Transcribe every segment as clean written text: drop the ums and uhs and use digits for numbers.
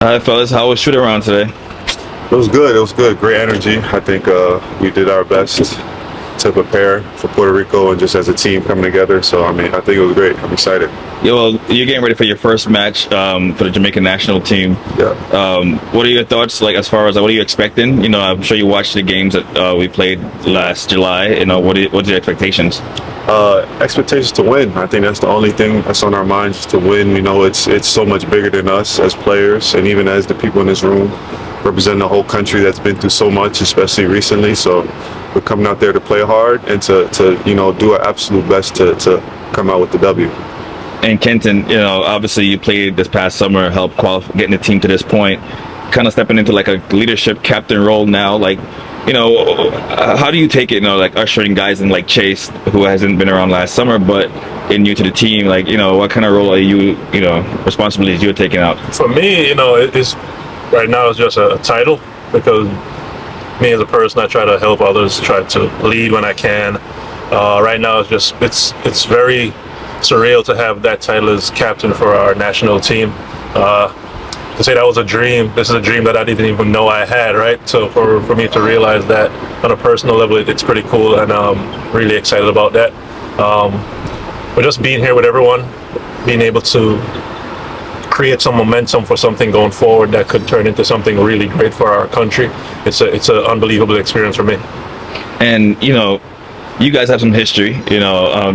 Hi, fellas. How was shoot around today? It was good. It was good. Great energy. I think we did our best to prepare for Puerto Rico and just as a team coming together. So, I mean, I think it was great. I'm excited. Yeah, well, you're getting ready for your first match for the Jamaican national team. Yeah. What are your thoughts, like, as far as what are you expecting? I'm sure you watched the games that we played last July. What's your expectations? Expectations to win. I think that's the only thing that's on our minds is to win. It's so much bigger than us as players and even as the people in this room representing the whole country that's been through so much, especially recently. So we're coming out there to play hard and to do our absolute best to come out with the W. And Kentan, obviously you played this past summer, helped getting the team to this point, kind of stepping into like a leadership captain role now. Like, how do you take it, like ushering guys in like Chase, who hasn't been around last summer, but in new to the team, like, what kind of role are you, responsibilities you're taking out? For me, it's right now it's just a title because me as a person, I try to help others, try to lead when I can. Right now it's very surreal to have that title as captain for our national team. To say that was a dream, this is a dream that I didn't even know I had, right? So for me to realize that on a personal level, it's pretty cool, and I'm really excited about that. But just being here with everyone, being able to create some momentum for something going forward that could turn into something really great for our country, it's an unbelievable experience for me. And you guys have some history.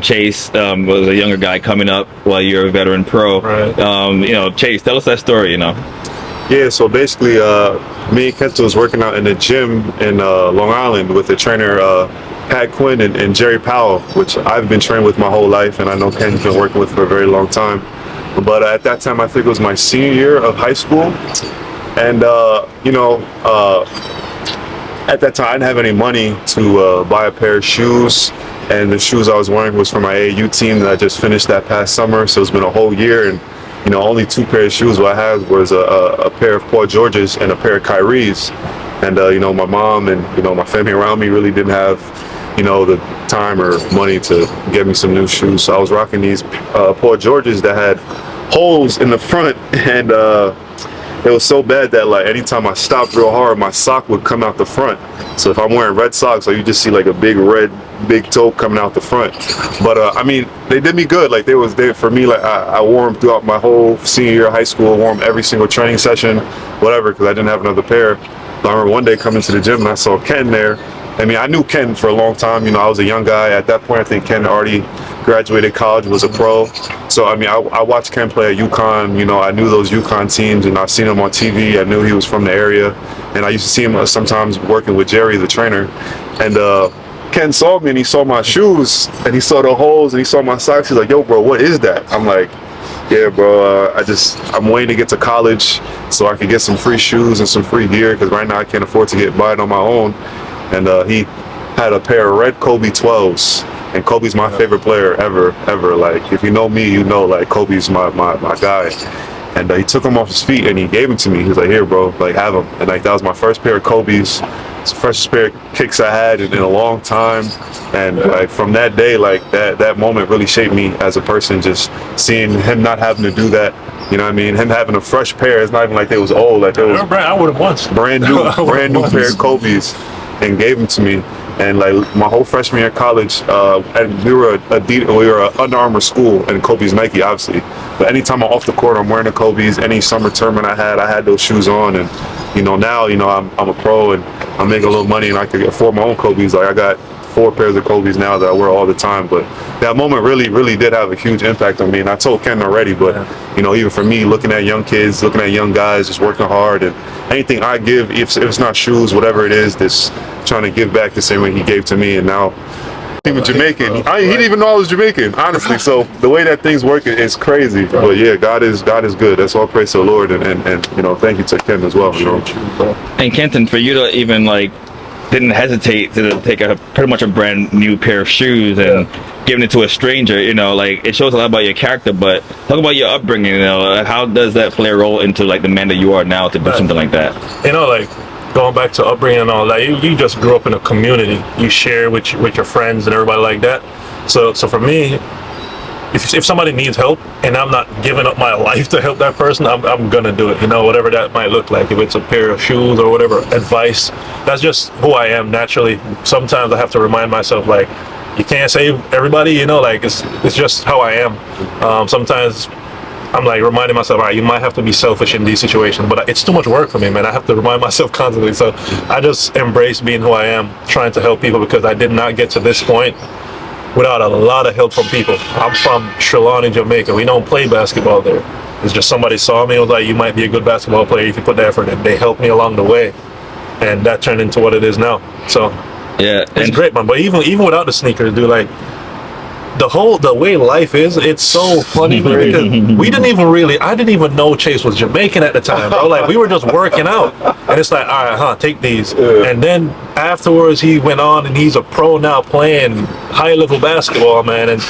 Chase was a younger guy coming up while you're a veteran pro. Right. Chase, tell us that story. Yeah, so basically, me and Kentan was working out in the gym in Long Island with the trainer Pat Quinn and Jerry Powell, which I've been trained with my whole life, and I know Ken's been working with for a very long time. But at that time, I think it was my senior year of high school, and at that time, I didn't have any money to buy a pair of shoes, and the shoes I was wearing was for my AAU team that I just finished that past summer. So it's been a whole year, and only two pairs of shoes what I had was a pair of Paul Georges and a pair of Kyrie's. And my mom and my family around me really didn't have the time or money to get me some new shoes. So I was rocking these Paul Georges that had holes in the front, and it was so bad that like anytime I stopped real hard, my sock would come out the front. So if I'm wearing red socks, you just see like a big toe coming out the front. But I mean, they did me good. Like they for me. Like I wore them throughout my whole senior year of high school. I wore them every single training session, whatever, because I didn't have another pair. But I remember one day coming to the gym and I saw Ken there. I mean, I knew Ken for a long time. I was a young guy at that point. I think Ken already graduated college, was a pro. So I mean, I watched Ken play at UConn. I knew those UConn teams, and I seen him on TV. I knew he was from the area, and I used to see him sometimes working with Jerry, the trainer. And Ken saw me, and he saw my shoes, and he saw the holes, and he saw my socks. He's like, "Yo, bro, what is that?" I'm like, "Yeah, bro, I'm waiting to get to college so I can get some free shoes and some free gear because right now I can't afford to get by it on my own." And he had a pair of red Kobe 12s, and Kobe's my favorite player ever. Like, if you know me, like Kobe's my guy. And he took them off his feet and he gave them to me. He was like, "Here, bro, like have them." And like that was my first pair of Kobe's. It's the first pair of kicks I had in a long time. And like from that day, like that moment really shaped me as a person. Just seeing him not having to do that. You know what I mean? Him having a fresh pair. It's not even like they was old. Like they was I would have once. brand new pair of Kobe's, and gave them to me. And like my whole freshman year of college, and we were an Under Armour school, and Kobe's Nike, obviously. But anytime I'm off the court, I'm wearing the Kobe's. Any summer tournament I had those shoes on. And now I'm a pro and I'm making a little money, and I could afford my own Kobe's. Like I got 4 pairs of Kobe's now that I wear all the time. But that moment really did have a huge impact on me. And I told Ken already, but even for me, looking at young kids, looking at young guys, just working hard, and anything I give, if it's not shoes, whatever it is, just trying to give back the same way he gave to me. And now even Jamaican, he didn't even know I was Jamaican, honestly. So the way that things work is crazy. But yeah, God is good. That's all praise to the Lord, and thank you to Ken as well. And Kentan, for you to even like didn't hesitate to take pretty much a brand new pair of shoes and giving it to a stranger, like it shows a lot about your character. But talk about your upbringing. How does that play a role into like the man that you are now to do something like that? Like going back to upbringing and all that, you just grew up in a community. You share with your friends and everybody like that. So for me, if somebody needs help and I'm not giving up my life to help that person, I'm gonna do it, you know, whatever that might look like. If it's a pair of shoes or whatever, advice, that's just who I am naturally. Sometimes I have to remind myself, like, you can't save everybody, you know, like it's just how I am. Sometimes I'm like reminding myself, all right, you might have to be selfish in these situations, but it's too much work for me, man. I have to remind myself constantly. So I just embrace being who I am, trying to help people, because I did not get to this point without a lot of help from people. I'm from Trelawney, Jamaica. We don't play basketball there. It's just somebody saw me and was like, you might be a good basketball player if you put the effort in. They helped me along the way, and that turned into what it is now. So Yeah, it's great, man. But even without the sneakers, dude, like the way life is, it's so funny, man, because I didn't even know Chase was Jamaican at the time, bro. Like, we were just working out, and it's like, all right, take these. And then afterwards, he went on, and he's a pro now playing high-level basketball, man. And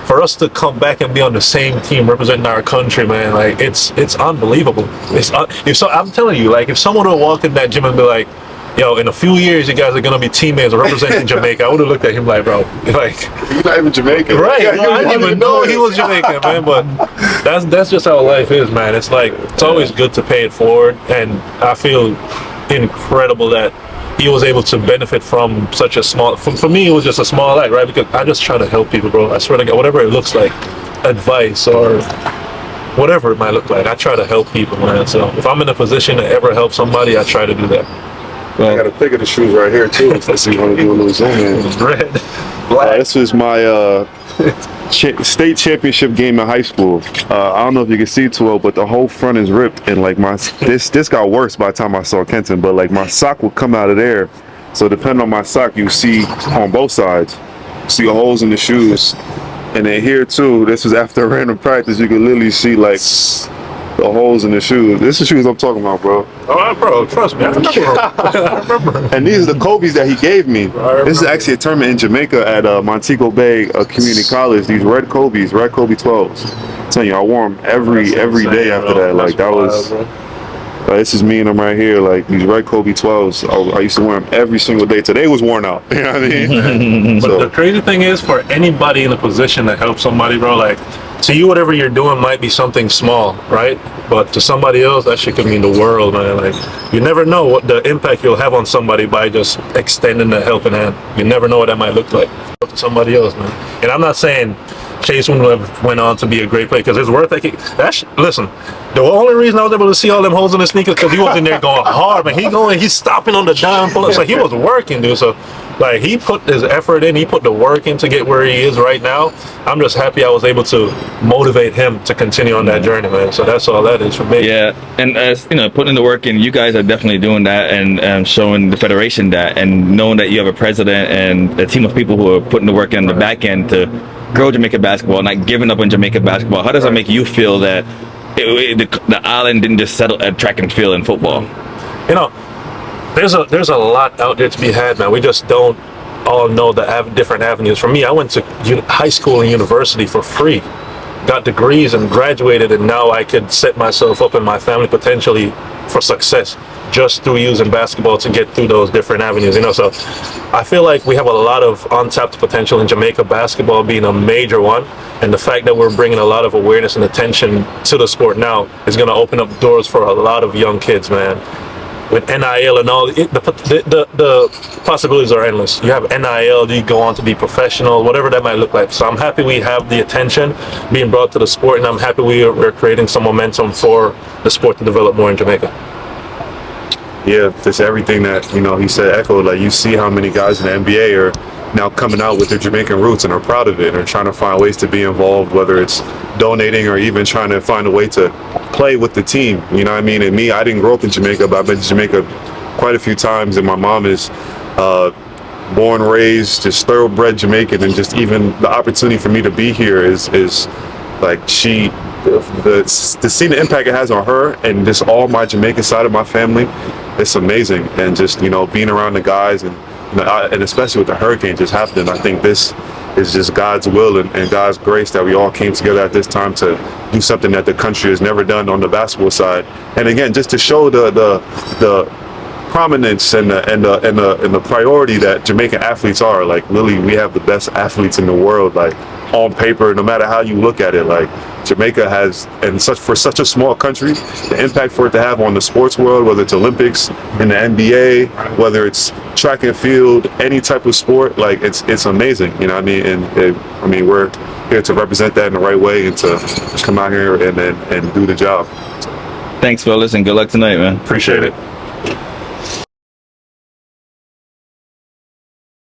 for us to come back and be on the same team representing our country, man, like, it's unbelievable. I'm telling you, like, if someone would walk in that gym and be like, yo, in a few years, you guys are gonna be teammates representing Jamaica, I would have looked at him like, bro, like, You're not even Jamaican. right? Yeah, I didn't even know he was Jamaican, man. But that's just how life is, man. It's like, it's always good to pay it forward, and I feel incredible that he was able to benefit from such a small. For me, it was just a small act, right? Because I just try to help people, bro. I swear to God, whatever it looks like, advice or whatever it might look like, I try to help people, man. So if I'm in a position to ever help somebody, I try to do that. I got a pic of the shoes right here too. If you want to do a little zoom in. Red. This was my state championship game in high school. I don't know if you can see too well, but the whole front is ripped, and like this got worse by the time I saw Kentan. But like my sock would come out of there, so depending on my sock, you see on both sides, see holes in the shoes, and then here too. This was after a random practice. You could literally see like the holes in the shoes. This is the shoes I'm talking about, bro. All right, bro. Trust me, I remember. I remember. And these are the Kobe's that he gave me. This is actually a tournament in Jamaica at Montego Bay Community College. These red Kobe 12s. I'm telling you, I wore them every day after that. Like, that was. This is me and them right here. Like, these red Kobe 12s. I used to wear them every single day. Today was worn out. You know what I mean? But the crazy thing is, for anybody in a position to help somebody, bro, like, to you, whatever you're doing might be something small, right? But to somebody else, that shit could mean the world, man. Like, you never know what the impact you'll have on somebody by just extending the helping hand. You never know what that might look like to somebody else, man. And I'm not saying Chase wouldn't have went on to be a great player, because his work ethic. Listen, the only reason I was able to see all them holes in his sneakers because he was in there going hard, man. He's stopping on the dime, so he was working, dude. So, like, he put his effort in, he put the work in to get where he is right now. I'm just happy I was able to motivate him to continue on that journey, man. So that's all that is for me. Yeah, and as you know, putting the work in, you guys are definitely doing that, and showing the federation that, and knowing that you have a president and a team of people who are putting the work in the back end to grow Jamaica basketball, not giving up on Jamaica basketball. How does that make you feel that the island didn't just settle at track and field and football? You know, there's a lot out there to be had, man. We just don't all know the different avenues. For me, I went to high school and university for free, got degrees and graduated, and now I could set myself up and my family potentially for success just through using basketball to get through those different avenues, you know. So I feel like we have a lot of untapped potential in Jamaica, basketball being a major one, and the fact that we're bringing a lot of awareness and attention to the sport now is going to open up doors for a lot of young kids, man. With NIL and all, the possibilities are endless. You have NIL, you go on to be professional, whatever that might look like. So I'm happy we have the attention being brought to the sport, and I'm happy we're creating some momentum for the sport to develop more in Jamaica. Yeah, just everything that, you know, he said echoed. Like, you see how many guys in the NBA are now coming out with their Jamaican roots and are proud of it and are trying to find ways to be involved, whether it's donating or even trying to find a way to play with the team. You know what I mean? And me, I didn't grow up in Jamaica, but I've been to Jamaica quite a few times, and my mom is born, raised, just thoroughbred Jamaican, and just even the opportunity for me to be here is like, to see the impact it has on her and just all my Jamaican side of my family, it's amazing. And just, you know, being around the guys, and and especially with the hurricane just happening, I think this is just God's will and God's grace that we all came together at this time to do something that the country has never done on the basketball side. And again, just to show the prominence and the priority that Jamaican athletes are. Like, literally, we have the best athletes in the world, like, on paper, no matter how you look at it, like Jamaica has, and for such a small country, the impact for it to have on the sports world, whether it's Olympics, in the NBA, whether it's track and field, any type of sport, like it's amazing, you know what I mean? And I mean, we're here to represent that in the right way and to come out here and do the job. Thanks, fellas, and good luck tonight, man. Appreciate it.